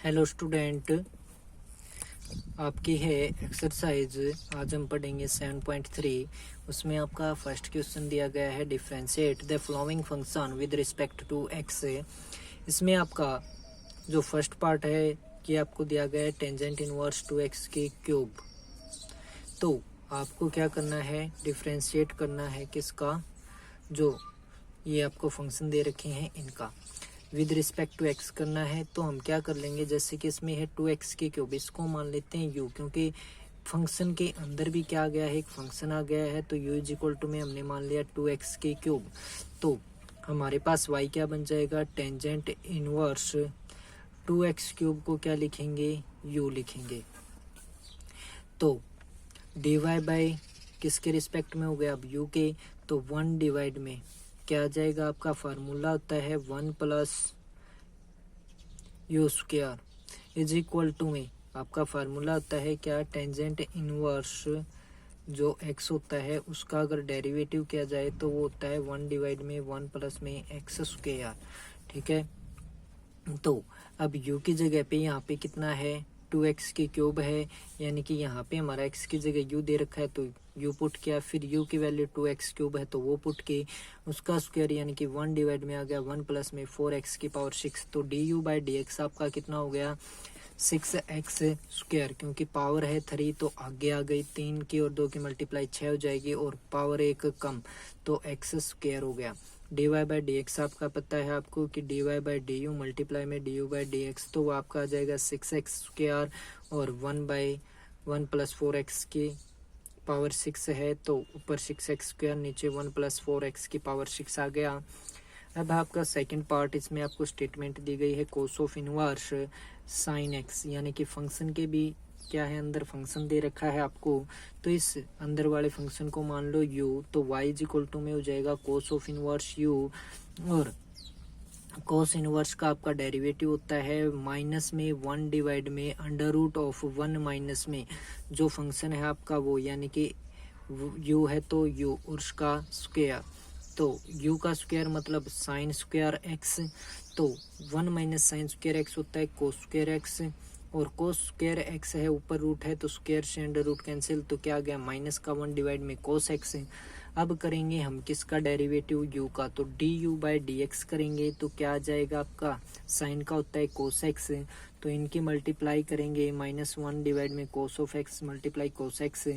Hello student, आपकी है exercise. आज हम पढ़ेंगे 7.3। उसमें आपका फर्स्ट क्वेश्चन दिया गया है differentiate the following function with respect to x. इसमें आपका जो फर्स्ट पार्ट है ये आपको दिया गया है टेंजेंट इनवर्स टू एक्स की क्यूब। तो आपको क्या करना है, डिफरेंशिएट करना है किसका, जो ये आपको फंक्शन दे रखे हैं इनका विद रिस्पेक्ट टू एक्स करना है। तो हम क्या कर लेंगे, जैसे कि इसमें है 2x की क्यूब, इसको मान लेते हैं u, क्योंकि फंक्शन के अंदर भी क्या आ गया है, एक फंक्शन आ गया है। तो u इज इक्वल टू में हमने मान लिया 2x की क्यूब। तो हमारे पास y क्या बन जाएगा, टेंजेंट इनवर्स 2x क्यूब को क्या लिखेंगे, u लिखेंगे। तो dy बाई किसके रिस्पेक्ट में हो गया, अब u के, तो 1 डिवाइड में क्या आ जाएगा, आपका फार्मूला होता है 1 plus u square is equal to में आपका फार्मूला होता है क्या, टेंजेंट इनवर्स जो x होता है उसका अगर डेरिवेटिव किया जाए तो वो होता है 1 डिवाइड में 1 प्लस में एक्स स्क्वायर। ठीक है, तो अब u की जगह पे यहाँ पे कितना है, 2x की क्यूब है, यानी कि यहाँ पे हमारा x की जगह u दे रखा है तो u पुट किया, फिर u की वैल्यू 2x क्यूब है तो वो पुट की, उसका स्क्वायर यानी कि 1 डिवाइड में आ गया 1 प्लस में 4x की पावर 6। तो du बाई dx आपका कितना हो गया, 6x स्क्वायर, क्योंकि पावर है 3 तो आगे आ गई, 3 की और 2 की मल्टीप्लाई 6 हो जाएगी और पावर 1 कम, तो x स्क्वायर हो गया। dy बाई डी एक्स आपका पता है आपको कि dy by d you multiply में du बाई डी एक्स, तो वो आपका आ जाएगा 6x स्क्वायर और 1 बाई 1 प्लस 4x की पावर 6 है, तो ऊपर 6x स्क्वायर, नीचे 1 प्लस 4x की पावर 6 आ गया। अब आपका सेकंड पार्ट, इसमें आपको स्टेटमेंट दी गई है cos of inverse sine x, यानी कि फंक्शन के भी क्या है, अंदर फंक्शन दे रखा है आपको, तो इस अंदर वाले फंक्शन को मान लो u, तो y इज इक्वल टू में हो जाएगा कोस ऑफ इनवर्स u, और कोस इनवर्स का आपका डेरिवेटिव होता है माइनस में 1 डिवाइड में अंडर रूट ऑफ 1 माइनस में जो फंक्शन है आपका वो, यानी कि u है तो u और उसका स्क्वायर, तो u का स्क्वायर मतलब साइन स्क्वायर x, तो 1 माइनस साइन स्क्वायर x होता है कोस स्क्वायर x, और कोस स्क्वायर x है, ऊपर रूट है तो स्क्वायर से अंडर रूट कैंसिल, तो क्या आ गया माइनस का 1 डिवाइड में कोस x। अब करेंगे हम किसका डेरिवेटिव, u का, तो du बाई डी एक्स करेंगे तो क्या आ जाएगा आपका, साइन का होता है कोस x, तो इनकी मल्टीप्लाई करेंगे -1 डिवाइड में cos of x multiply cos x,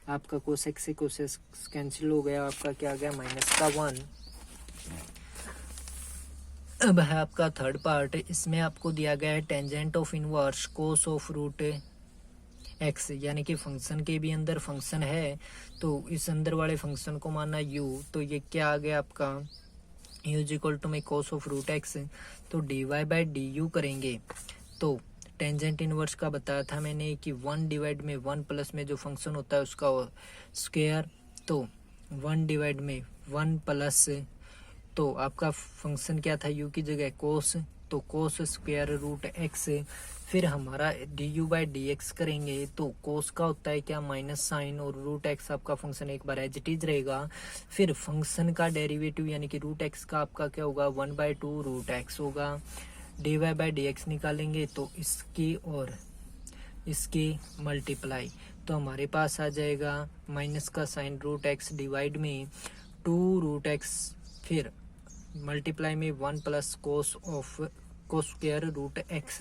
आपका कोस x से कोस x कैंसिल हो गया, आपका क्या आ गया -1। अब है आपका थर्ड पार्ट, इसमें आपको दिया गया है tangent of inverse cos of root x, यानी कि फंक्शन के भी अंदर फंक्शन है, तो इस अंदर वाले फंक्शन को माना u, तो ये क्या आ गया आपका u इज इक्वल टू में कोस ऑफ रूट एक्स, तो dy बाई डी यू करेंगे, तो टेंजेंट इनवर्स का बताया था मैंने कि 1 डिवाइड में 1 प्लस में जो फंक्शन होता है उसका स्क्वायर, तो 1 डिवाइड में 1 प्लस, तो आपका फंक्शन क्या था, u की जगह कोस, तो कोस स्क्वायर रूट एक्स, फिर हमारा D u by d x करेंगे, तो कोस का होता है क्या माइनस साइन, और रूट एक्स आपका फंक्शन एक बार एज इट इज रहेगा, फिर फंक्शन का डेरिवेटिव यानी कि रूट एक्स का आपका क्या होगा 1/2 रूट एक्स होगा, d y by d x निकालेंगे तो इसकी और इसकी मल्टीप्लाई, तो हमारे पास आ जाएगा माइनस का साइन रूट एक्स डिवाइड में 2 रूट एक्स, फिर मल्टीप्लाई में 1 plus cos of cos square root x.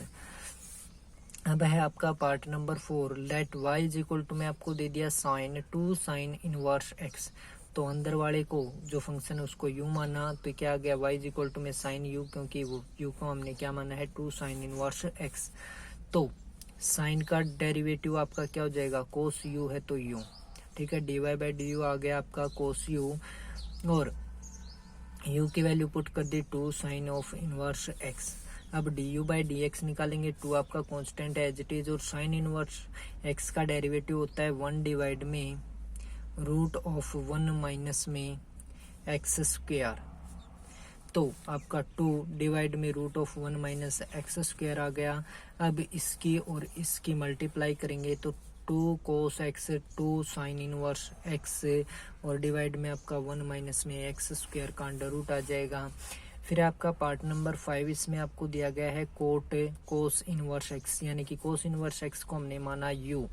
अब है आपका part number 4, let y is equal to में आपको दे दिया साइन 2 साइन इनवर्स x, तो अंदर वाले को जो फंक्शन है उसको u माना, तो क्या आ गया y इज इक्वल टू में साइन u, क्योंकि वो u को हमने क्या माना है 2 साइन इनवर्स x, तो साइन का डेरिवेटिव आपका क्या हो जाएगा कोस u है तो u। ठीक है, dy बाई डी यू आ गया आपका कोस u, और u की वैल्यू पुट कर दी 2 साइन ऑफ इनवर्स x। अब d u by d x निकालेंगे, 2 आपका कांस्टेंट है एज इट इज, और साइन इनवर्स x का डेरिवेटिव होता है 1 डिवाइड में रूट ऑफ 1 माइनस में एक्स स्क्वायर, तो आपका 2 डिवाइड में root of 1 minus x square आ गया। अब इसकी और इसकी मल्टीप्लाई करेंगे तो 2 cos x 2 sine inverse x, और डिवाइड में आपका 1 माइनस में एक्स स्क्वायर का अंडर रूट आ जाएगा, फिर आपका पार्ट नंबर 5, इसमें आपको दिया गया है कोट कोस इनवर्स एक्स, यानी कि कोस इनवर्स एक्स को हमने माना यू,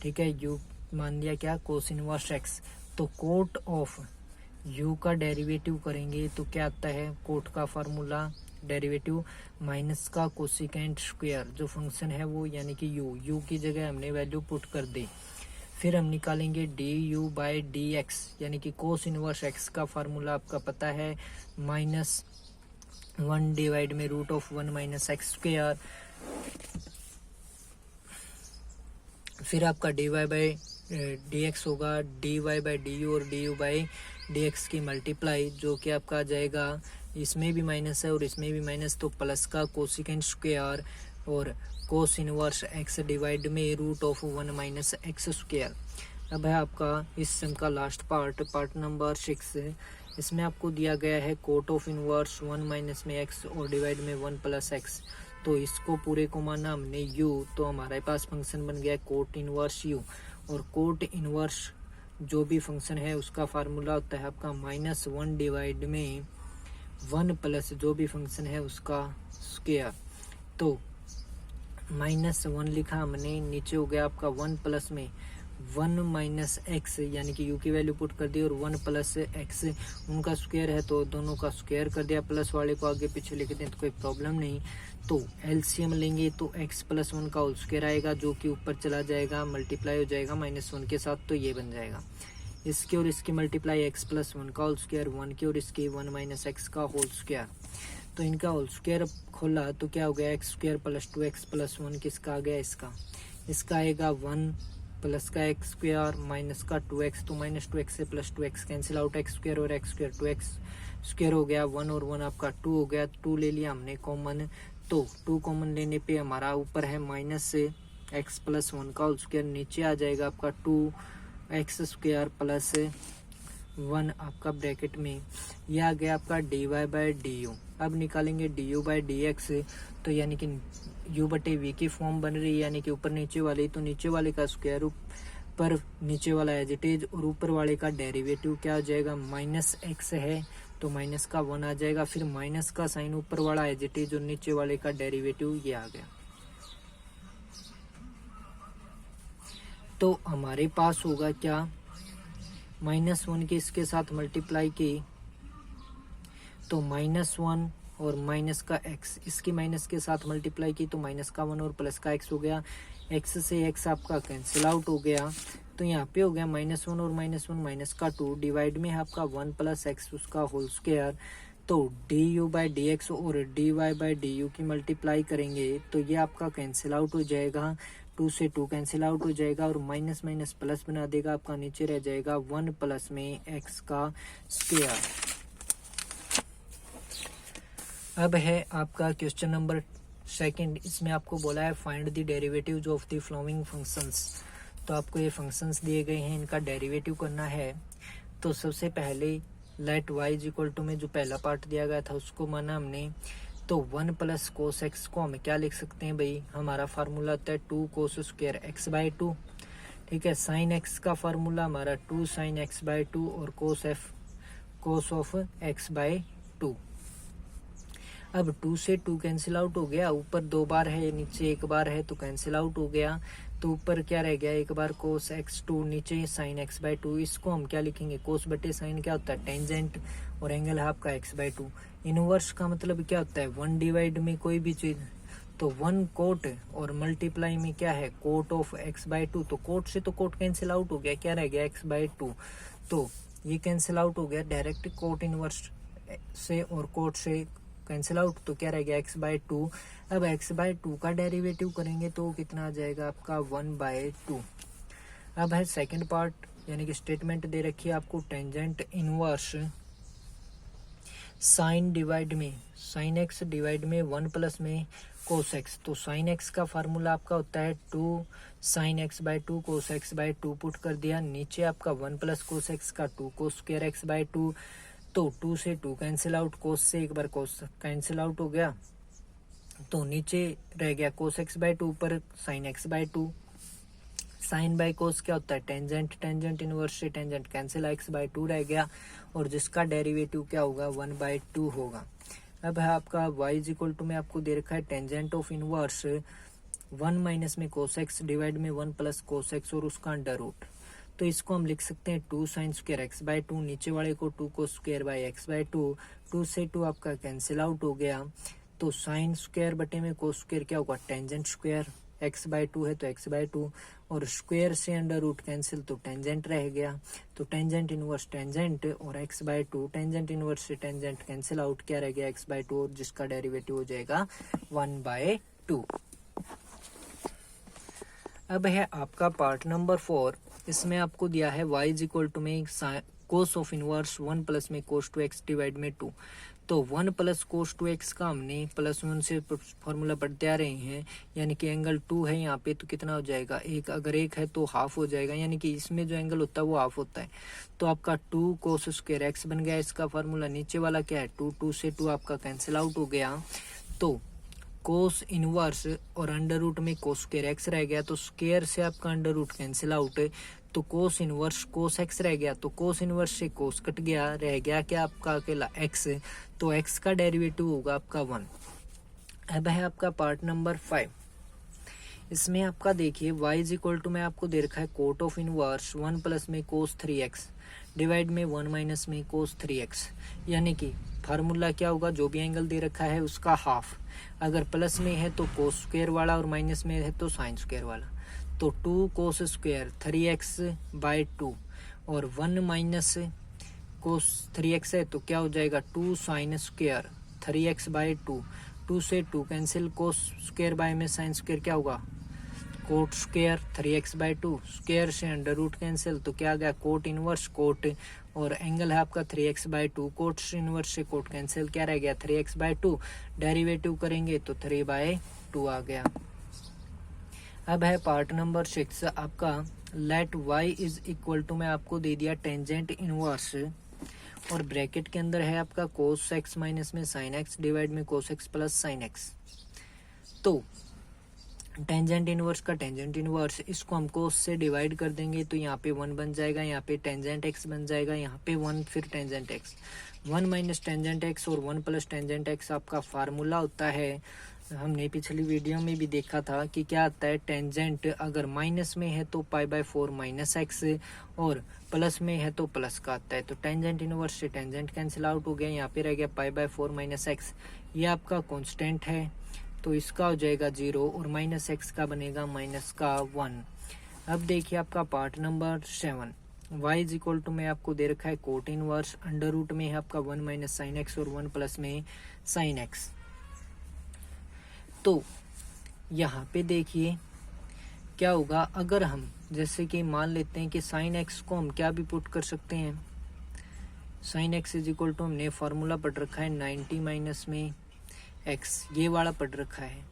ठीक है, यू मान लिया क्या, कोस इनवर्स एक्स। तो कोट ऑफ यू का डेरिवेटिव करेंगे तो क्या आता है, कोट का फार्मूला डेरिवेटिव माइनस का कोसिकेंट स्क्वायर, जो फंक्शन है वो यानी कि यू की जगह हमने वैल्यू पुट कर दी। फिर हम निकालेंगे D u by d x, यानी कि कोस इनवर्स एक्स का फार्मूला आपका पता है -1 डिवाइड में √1 माइनस एक्स स्क्वायर। फिर आपका d y by d x होगा d y by d u और d u by d x की मल्टीप्लाई, जो कि आपका आ जाएगा, इसमें भी माइनस है और इसमें भी माइनस, तो प्लस का कोसिकेंट स्क्वायर और कोस इनवर्स एक्स डिवाइड में √1 माइनस एक्स स्क्वायर। अब है आपका इस सम का लास्ट पार्ट नंबर 6। इसमें आपको दिया गया है कोट ऑफ इनवर्स 1 माइनस में एक्स और डिवाइड में 1 प्लस एक्स। तो इसको पूरे को माना हमने यू, तो हमारे पास फंक्शन बन गया कोट इनवर्स यू। और कोट इनवर्स जो भी फंक्शन है उसका फार्मूला होता है आपका -1 डिवाइड में 1 प्लस जो भी फंक्शन है उसका स्क्वायर। तो -1 लिखा हमने, नीचे हो गया आपका 1 प्लस में 1 माइनस एक्स, यानी कि यू की वैल्यू पुट कर दी, और 1 प्लस एक्स उनका स्क्वायर है तो दोनों का स्क्वायर कर दिया, प्लस वाले को आगे पीछे लिख दें तो कोई प्रॉब्लम नहीं। तो एलसीएम लेंगे तो x प्लस 1 का होल स्क्वायर आएगा, जो कि ऊपर चला जाएगा, मल्टीप्लाई हो जाएगा -1 के साथ, तो ये बन जाएगा। इसकी और इसकी मल्टीप्लाई x प्लस 1 का होल स्क्वायर, 1 की और इसकी 1 माइनस एक्स का होल स्क्वायर। तो इनका होल स्क्वायर खोला तो क्या हो गया, x square plus 2x plus 1 किसका आ गया, इसका आएगा 1 प्लस का एक्स स्क्वायर माइनस का 2x, तो -2x से +2x cancel out, x square और एक्स स्क्वायर 2x स्क्वायर हो गया, 1 और 1 आपका 2 हो गया, 2 ले लिया हमने कॉमन। तो 2 कॉमन लेने पे हमारा ऊपर है -x प्लस 1 का होल स्क्वायर, नीचे आ जाएगा आपका 2x स्क्वायर प्लस 1 आपका ब्रैकेट में, यह आ गया आपका dy बाई डी यू। अब निकालेंगे D u by d x, तो यानी कि u बटे v की फॉर्म बन रही है, यानी कि ऊपर नीचे वाली, तो नीचे वाले का स्क्वायर ऊपर नीचे वाला एज इट इज, और ऊपर वाले का डेरिवेटिव क्या आ जाएगा, -x है तो माइनस का 1 आ जाएगा, फिर माइनस का साइन ऊपर वाला एज इट इज और नीचे वाले का डेरिवेटिव ये आ गया। तो हमारे पास होगा क्या, -1 के इसके साथ मल्टीप्लाई की तो -1 और माइनस का x, इसकी माइनस के साथ मल्टीप्लाई की तो माइनस का 1 और प्लस का x हो गया, x से x आपका कैंसिल आउट हो गया, तो यहाँ पे हो गया -1 और -1 माइनस का 2 डिवाइड में आपका 1 प्लस x उसका होल स्क्वायर। तो d u by d x और d y by d u की मल्टीप्लाई करेंगे तो ये आपका कैंसिल आउट हो जाएगा, 2 से 2 कैंसिल आउट हो जाएगा और माइनस माइनस प्लस बना देगा, आपका नीचे रह जाएगा 1 प्लस में x का स्क्वायर। अब है आपका क्वेश्चन नंबर 2, इसमें आपको बोला है find the derivatives of the following functions. तो आपको ये फंक्शंस दिए गए हैं, इनका डेरिवेटिव करना है। तो सबसे पहले let y is equal to में जो पहला पार्ट दिया गया था उसको माना हमने, तो 1 प्लस कोस एक्स को हम क्या लिख सकते हैं भाई, हमारा फार्मूला होता है 2 कोस स्क्वायर एक्स बाई 2, ठीक है। साइन एक्स का फार्मूला हमारा 2 साइन एक्स बाई 2 और कोस ऑफ एक्स बाई 2। अब 2 से 2 कैंसिल आउट हो गया, ऊपर 2 बार है नीचे 1 बार है तो कैंसिल आउट हो गया, तो ऊपर क्या रह गया, 1 बार कोस x2 नीचे साइन x बाई 2। इसको हम क्या लिखेंगे, कोस बटे साइन क्या होता है टेंजेंट, और एंगल है आपका x बाई 2। इनवर्स का मतलब क्या होता है 1 डिवाइड में कोई भी चीज, तो 1 कोट और मल्टीप्लाई में क्या है कोट ऑफ x बाई 2, तो कोट से तो कोट कैंसिल आउट हो गया, क्या रह गया x बाई 2, तो ये कैंसिल आउट हो गया, डायरेक्ट कोट इनवर्स से और कोट से कैंसिल आउट, तो क्या रह गया x बाई 2। अब x बाई 2 का डेरिवेटिव करेंगे तो कितना आ जाएगा आपका 1 बाई 2। अब है सेकंड पार्ट, यानी कि स्टेटमेंट दे रखी है आपको टेंजेंट इनवर्स साइन डिवाइड में साइन एक्स डिवाइड में 1 प्लस में कोस एक्स। तो साइन एक्स का फार्मूला आपका होता है 2 sign x by 2 cos x by 2 put कर दिया, नीचे आपका 1 प्लस कोस एक्स का 2 कोस स्क्वायर एक्स बाई 2, तो 2 से 2 कैंसिल आउट, कोस से 1 बार कोस कैंसिल आउट हो गया, तो नीचे रह गया कोस एक्स बाई 2 पर sine x by 2। Sine by cos क्या होता है टेंजेंट, टेंजेंट इनवर्स से टेंजेंट कैंसिल, एक्स बाई 2 रह गया और जिसका डेरिवेटिव क्या होगा 1 बाई 2 होगा। अब है आपका y इज इक्वल टू में आपको दे रखा है टेंजेंट ऑफ इनवर्स 1 माइनस में कोस एक्स डिवाइड में 1 प्लस कोस एक्स और उसका अंडर रूट। तो इसको हम लिख सकते हैं 2 साइन स्क्वायर एक्स बाय 2, नीचे वाले को 2 cos square by x by 2। 2 से 2 आपका कैंसिल आउट हो गया, तो साइन स्क्वायर बटे में कोस स्क्वायर क्या होगा, टेंजेंट स्क्वायर। एक्स बाय 2 है तो एक्स बाय 2, और स्क्वायर से अंडर रूट कैंसिल तो टेंजेंट रह गया। तो टेंजेंट इनवर्स टेंजेंट और एक्स बाय 2, टेंजेंट इनवर्स से टेंजेंट कैंसिल आउट, क्या रह गया एक्स बाय 2, और जिसका डेरिवेटिव हो जाएगा 1/2। अब है आपका पार्ट नंबर 4। इसमें आपको दिया है y इज इक्वल टू में कोस ऑफ इनवर्स 1 प्लस में कोस 2x डिवाइड में 2। तो 1 प्लस कोस 2x का हमने +1 से फॉर्मूला पढ़ते आ रहे हैं, यानी कि एंगल 2 है यहाँ पे, तो कितना हो जाएगा 1, अगर 1 है तो हाफ हो जाएगा, यानी कि इसमें जो एंगल होता है वो हाफ होता है। तो आपका 2 कोस स्क्वायर x बन गया इसका फॉर्मूला। नीचे वाला क्या है 2, 2 से 2 आपका कैंसिल आउट हो गया, तो कोस इनवर्स और अंडर रूट में कोस स्क्वायर एक्स रह गया, तो स्क्वायर से आपका अंडर रूट कैंसिल आउट है, तो कोस इनवर्स कोस एक्स रह गया, तो कोस इनवर्स से कोस कट गया, रह गया क्या आपका अकेला एक्स, तो एक्स का डेरिवेटिव होगा आपका 1। अब है आपका पार्ट नंबर 5। इसमें आपका देखिए y इज इक्वल टू में आपको दे रखा है कोट ऑफ इनवर्स 1 प्लस में कोस 3x डिवाइड में 1 माइनस में कोस 3x, यानी कि फार्मूला क्या होगा, जो भी एंगल दे रखा है उसका हाफ, अगर प्लस में है तो कोस स्क्वायर वाला और माइनस में है तो साइन स्क्वायर वाला। तो 2 कोस स्क्वायर 3x बाय 2 और 1 माइनस कोस 3x है तो क्या हो जाएगा 2 साइन स्क्वायर 3x बाय 2। 2 से 2 कैंसिल, कोस स्क्वायर बाय में साइन स्क्वायर क्या होगा cot square 3x by 2, square से अंडर रूट कैंसिल, तो क्या आ गया कोट इनवर्स कोट, और एंगल है आपका 3x बाय 2, कोट इनवर्स से कोट कैंसिल, क्या रह गया 3x बाय 2, डेरिवेटिव करेंगे तो 3/2 आ गया। अब है पार्ट नंबर 6 आपका, let y is equal to में आपको दे दिया टेंजेंट इनवर्स, और ब्रैकेट के अंदर है आपका कोस x माइनस में साइन x डिवाइड में कोस x प्लस साइन x। तो टेंजेंट इनवर्स का टेंजेंट इनवर्स, इसको हम कोस से डिवाइड कर देंगे तो यहाँ पे 1 बन जाएगा, यहाँ पे टेंजेंट x बन जाएगा, यहाँ पे 1 फिर tangent x, 1 minus tangent x और 1 प्लस टेंजेंट x आपका फार्मूला होता है। हमने पिछली वीडियो में भी देखा था कि क्या आता है, टेंजेंट अगर माइनस में है तो π/4 माइनस एक्स, और प्लस में है तो प्लस का आता है। तो टेंजेंट इनवर्स से टेंजेंट कैंसिल आउट हो गया, यहाँ पे रह गया π/4 माइनस एक्स, ये आपका कांस्टेंट है तो इसका हो जाएगा 0, और माइनस एक्स का बनेगा माइनस का 1। अब देखिए आपका part number 7, y is equal to में आपको दे रखा है कोट इनवर्स, अंडर रूट में है आपका 1 माइनस साइन एक्स और 1 प्लस में साइन एक्स। तो यहाँ पे देखिए क्या होगा, अगर हम जैसे कि मान लेते हैं कि साइन एक्स को हम क्या भी पुट कर सकते हैं, sine x is equal to हमने फार्मूला पढ़ रखा है 90 माइनस में एक्स, ये वाला पढ़ रखा है,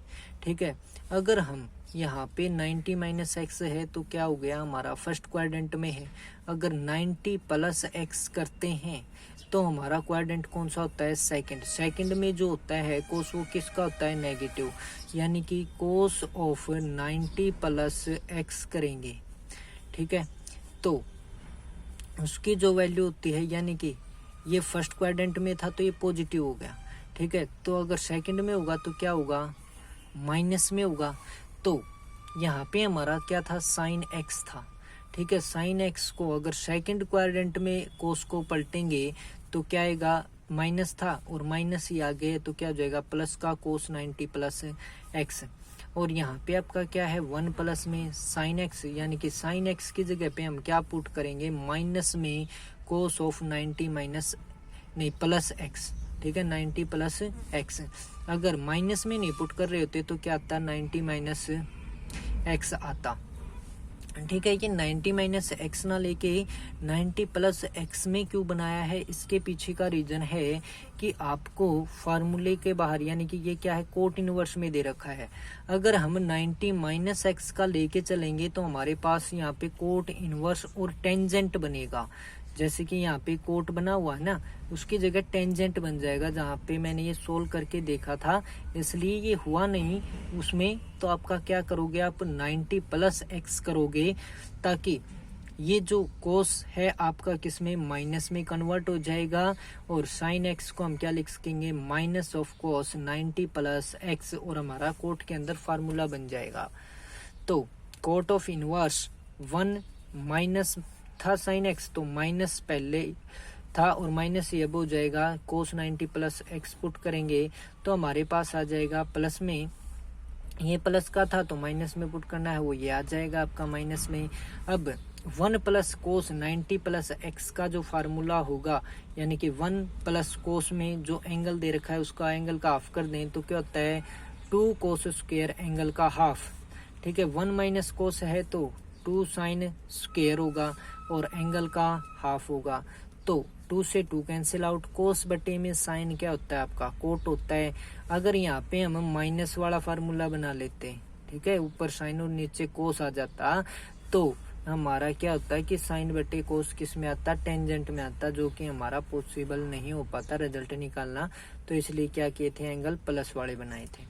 ठीक है। अगर हम यहाँ पे 90 माइनस एक्स है तो क्या हो गया हमारा फर्स्ट क्वाड्रेंट में है, अगर 90 प्लस एक्स करते हैं तो हमारा क्वाड्रेंट कौन सा होता है सेकंड। सेकंड में जो होता है कोस वो किसका होता है नेगेटिव, यानी कि कोस ऑफ 90 प्लस एक्स करेंगे, ठीक है। तो उसकी जो वैल्यू होती है, यानी कि ये फर्स्ट क्वाड्रेंट में था तो ये पॉजिटिव हो गया, ठीक है। तो अगर सेकंड में होगा तो क्या होगा माइनस में होगा। तो यहाँ पे हमारा क्या था साइन एक्स था, ठीक है। साइन एक्स को अगर सेकंड क्वाड्रेंट में कोस को पलटेंगे तो क्या आएगा माइनस था और माइनस ही आ गए तो क्या हो जाएगा प्लस का कोस 90 प्लस एक्स, और यहाँ पे आपका क्या है 1 प्लस में साइन एक्स, यानी कि साइन एक्स की जगह पे हम क्या पुट करेंगे माइनस में कोस ऑफ 90 माइनस नहीं प्लस एक्स, ठीक है 90 प्लस एक्स। अगर माइनस में नहीं पुट कर रहे होते तो क्या आता 90 माइनस एक्स आता, ठीक है। ये 90 माइनस एक्स ना लेके 90 प्लस एक्स में क्यों बनाया है, इसके पीछे का रीजन है कि आपको फार्मूले के बाहर, यानी कि ये क्या है कोट इनवर्स में दे रखा है, अगर हम 90 माइनस एक्स का लेके चलेंगे तो हमारे पास यहाँ पे कोट इनवर्स और टेंजेंट बनेगा। जैसे कि यहाँ पे कोट बना हुआ है ना, उसकी जगह टेंजेंट बन जाएगा, जहाँ पे मैंने ये सोल्व करके देखा था, इसलिए ये हुआ नहीं उसमें। तो आपका क्या करोगे आप 90 प्लस एक्स करोगे, ताकि ये जो कोस है आपका किस में, माइनस में कन्वर्ट हो जाएगा, और साइन एक्स को हम क्या लिख सकेंगे, minus of cos 90 plus x, और हमारा कोट के अंदर फार्मूला बन जाएगा। तो कोट ऑफ इनवर्स 1 माइनस था साइन एक्स, तो माइनस पहले था और माइनस ये अब हो जाएगा, कोस 90 प्लस एक्स पुट करेंगे तो हमारे पास आ जाएगा प्लस में, ये प्लस का था तो माइनस में पुट करना है, वो ये आ जाएगा आपका माइनस में। अब 1 प्लस कोस 90 प्लस एक्स का जो फार्मूला होगा, यानी कि 1 प्लस कोस में जो एंगल दे रखा है उसका एंगल का हाफ कर दें तो क्या होता है, 2 कोस स्क्वायर एंगल का हाफ। ठीक है, 1 माइनस कोस है तो 2 साइन स्क्वायर होगा और एंगल का हाफ होगा। तो 2 से 2 कैंसिल आउट, कोस बटे में साइन क्या होता है आपका, कोट होता है। अगर यहाँ पे हम माइनस वाला फार्मूला बना लेते, ठीक है, ऊपर साइन और नीचे कोस आ जाता, तो हमारा क्या होता है कि साइन बटे कोस किस में आता, टेंजेंट में आता, जो कि हमारा पॉसिबल नहीं हो पाता रिजल्ट निकालना। तो इसलिए क्या किए थे, एंगल प्लस वाले बनाए थे।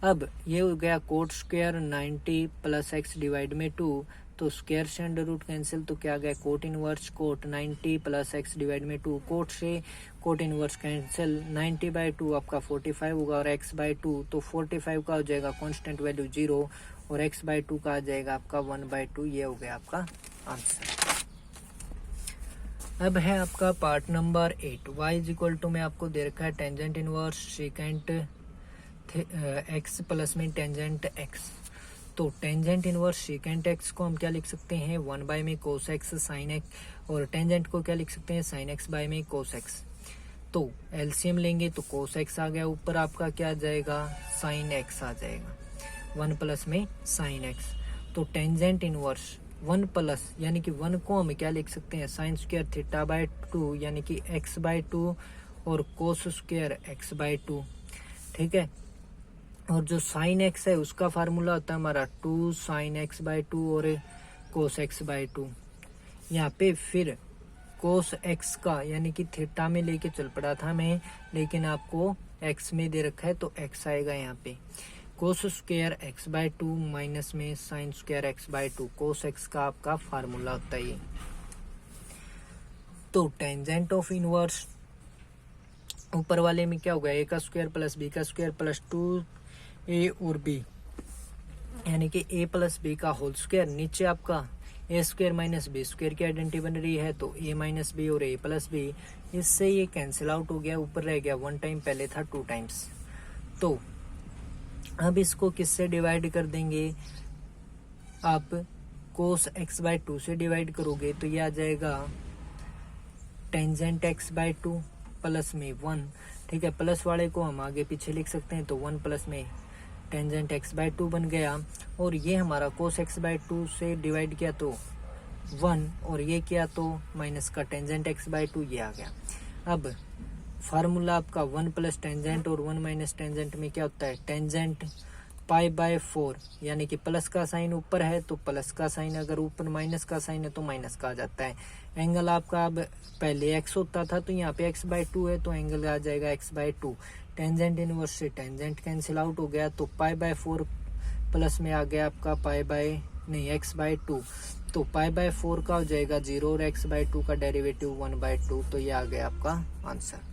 अब ये हो गया coat square 90 plus x divide में 2, तो स्क्वायर से अंडर रूट कैंसिल, तो क्या आ गया, cot inverse cot 90 plus x divide में 2, कोट से कोट इनवर्स कैंसिल, 90/2 आपका 45 होगा और x/2, तो 45 का हो जाएगा कांस्टेंट वैल्यू 0 और x/2 का आ जाएगा आपका 1/2। ये हो गया आपका आंसर। अब है आपका part number 8, y is equal to में आपको दे रखा है tangent inverse secant x plus में टेंजेंट एक्स। तो टेंजेंट इनवर्स सेकेंट एक्स को हम क्या लिख सकते हैं, 1 में कोस एक्स साइन एक्स, और टेंजेंट को क्या लिख सकते हैं, साइन एक्स बाय में कोस एक्स। तो एलसीएम लेंगे तो कोस एक्स आ गया, ऊपर आपका क्या आ जाएगा, साइन एक्स आ जाएगा, 1 प्लस में साइन एक्स। तो टेंजेंट इनवर्स 1 प्लस यानी कि 1 को हम क्या लिख सकते हैं, साइन स्क्वायर थीटा/2 यानी कि x/2 और कोस स्क्वायर x/2। ठीक है, और जो साइन एक्स है उसका फार्मूला होता है हमारा 2 साइन x/2 और कोस x/2। यहाँ पे फिर कोस एक्स का यानी कि थीटा में लेके चल पड़ा था मैं, लेकिन आपको एक्स में दे रखा है तो एक्स आएगा यहाँ पे। कोस स्क्वायर x/2 माइनस में sine square x/2, cos x का आपका फार्मूला होता है ये। तो टेंजेंट ऑफ इनवर्स ऊपर वाले में क्या होगा, a का स्क्वायर प्लस b का स्क्वायर प्लस 2a और b, यानी कि a प्लस b का होल स्क्वायर, नीचे आपका a square minus b square की आइडेंटिटी बन रही है तो a माइनस b और a प्लस b, इससे ये कैंसिल आउट हो गया, ऊपर रह गया 1 टाइम, पहले था 2 टाइम्स। तो अब इसको किससे डिवाइड कर देंगे, आप कोस x/2 से डिवाइड करोगे तो ये आ जाएगा टेंजेंट x/2 प्लस में 1। ठीक है, प्लस वाले को हम आगे पीछे लिख सकते हैं तो 1 प्लस में टेंजेंट x/2 बन गया, और ये हमारा कोस x/2 से डिवाइड किया तो 1 और ये किया तो माइनस का टेंजेंट x/2, ये आ गया। अब फार्मूला आपका 1 प्लस टेंजेंट और 1 माइनस टेंजेंट में क्या होता है, टेंजेंट π/4, यानी कि प्लस का साइन ऊपर है तो प्लस का साइन, अगर ऊपर माइनस का साइन है तो माइनस का आ जाता है। एंगल आपका अब पहले x होता था तो यहाँ पे x/2 है तो एंगल आ जाएगा x/2। टेंजेंट इनवर्स से टेंजेंट कैंसिल आउट हो गया तो π/4 प्लस में आ गया आपका x/2, तो π/4 का हो जाएगा 0 और x/2 का डेरिवेटिव 1/2, तो ये आ गया आपका आंसर।